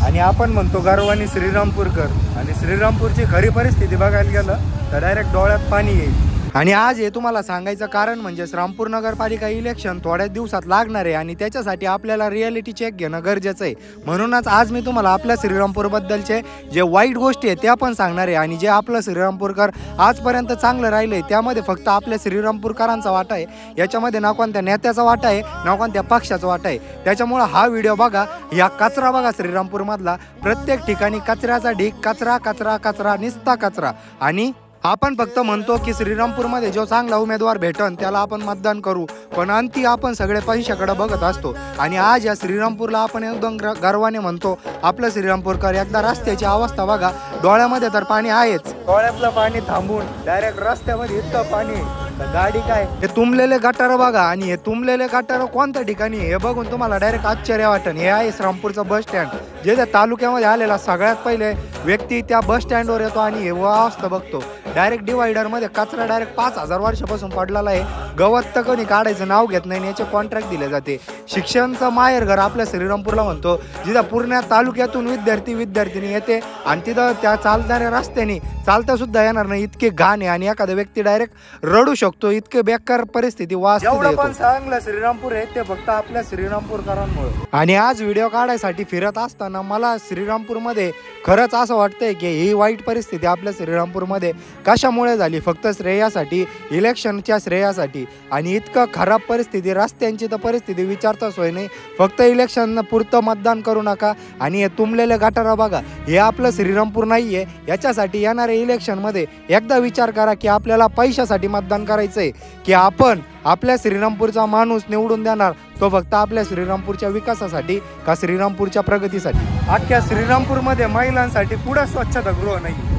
आणि आपण म्हणतो गर्वाने श्रीरामपूरकर आणि श्रीरामपूरची खरी परिस्थिती बघायला गेलं तर डायरेक्ट डोळ्यात पाणी येईल। आणि आज हे तुम्हाला सांगायचं कारण म्हणजे श्रीरामपूर नगरपालिका इलेक्शन थोड्याच दिवसात लागणार आहे आणि त्याच्यासाठी आपल्याला रियालिटी चेक घेणं गरजेचं आहे। म्हणूनच आज मी तुम्हाला आपल्या श्रीरामपूरबद्दलचे जे वाईट गोष्टी आहेत त्या पण सांगणार आहे आणि जे आपलं श्रीरामपूरकर आजपर्यंत चांगलं राहिलं आहे त्यामध्ये फक्त आपल्या श्रीरामपूरकरांचा वाटा आहे, याच्यामध्ये ना कोणत्या नेत्याचा वाटा आहे ना कोणत्या पक्षाचा वाटा आहे। त्याच्यामुळं हा व्हिडिओ बघा, या कचरा बघा श्रीरामपूरमधला प्रत्येक ठिकाणी कचऱ्याचा ढीग, कचरा कचरा कचरा निस्ता कचरा। आणि आपण फक्त म्हणतो की श्रीरामपूरमध्ये जो चांगला उमेदवार भेटन त्याला आपण मतदान करू, पण अंती आपण सगळे पैशाकडे बघत असतो। आणि आज या श्रीरामपूरला आपण एकदम गर्वाने म्हणतो आपलं श्रीरामपूरकर। एकदा रस्त्याची अवस्था बघा, डोळ्यामध्ये तर पाणी आहेच, डोळ्यातलं पाणी थांबून डायरेक्ट रस्त्यामध्ये इतकं पाणी, गाडी काय हे तुंबलेले गटार बघा। आणि हे तुंबलेले गटार कोणत्या ठिकाणी हे बघून तुम्हाला डायरेक्ट आश्चर्य वाटन। हे आहे श्रीरामपूरचं बस स्टँड, जे त्या तालुक्यामध्ये आलेला सगळ्यात पहिले व्यक्ती त्या बस स्टँडवर येतो आणि हे अवस्था बघतो। डायरेक्ट डिवायडरमध्ये कचरा डायरेक्ट 5000 वर्षापासून पडलेला आहे, गवत तर कोणी काढायचं नाव घेत नाही, याचे कॉन्ट्रॅक्ट दिले जाते। शिक्षणचं माहेर घर आपल्या श्रीरामपूरला म्हणतो, जिथं पूर्ण तालुक्यातून विद्यार्थी येते आणि तिथं त्या चालणाऱ्या रस्त्याने चालता सुद्धा येणार नाही, इतके घाण आहे आणि एखादा व्यक्ती डायरेक्ट रडू शकतो, इतके बेकार परिस्थिती वास। एवढं पण चांगलं श्रीरामपूर आहे ते फक्त आपल्या श्रीरामपूरकरांमुळे। आणि आज व्हिडिओ काढायसाठी फिरत असताना मला श्रीरामपूरमध्ये खरंच असं वाटतंय की ही वाईट परिस्थिती आपल्या श्रीरामपूरमध्ये कशामुळे झाली, फक्त श्रेयासाठी, इलेक्शनच्या श्रेयासाठी। आणि इतकं खराब परिस्थिती, रस्त्यांची तर परिस्थिती विचारता सोय नाही, फक्त इलेक्शन पुरतं मतदान करू नका। आणि हे तुंबलेले गटार बघा, हे आपलं श्रीरामपूर नाही आहे। याच्यासाठी येणाऱ्या इलेक्शनमध्ये एकदा विचार करा की आपल्याला पैशासाठी मतदान करायचं आहे की आपण आपल्या श्रीरामपूरचा माणूस निवडून देणार, तो फक्त आपल्या श्रीरामपूरच्या विकासासाठी का श्रीरामपूरच्या प्रगतीसाठी। अख्ख्या श्रीरामपूरमध्ये महिलांसाठी कुठं स्वच्छतागृह नाही।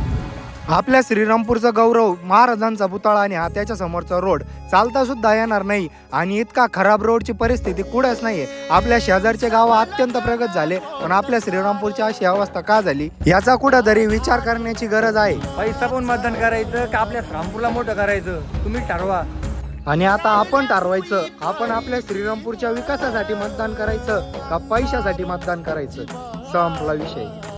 आपल्या श्रीरामपूरचा गौरव महाराजांचा पुतळा आणि हा त्याच्या समोरचा रोड चालता सुद्धा येणार नाही आणि इतका खराब रोडची परिस्थिती कुठेच नाहीये। आपल्या शेजारचे गाव अत्यंत प्रगत झाले, पण आपल्या श्रीरामपूरची अशी अवस्था का झाली याचा कुठेतरी विचार करण्याची गरज आहे। पैसा पण मतदान करायचं का आपल्या श्रीरामपूरला मोठं करायचं, तुम्ही ठरवा। आणि आता आपण ठरवायचं, आपण आपल्या श्रीरामपूरच्या विकासासाठी मतदान करायचं का पैशासाठी मतदान करायचं, संपला विषय।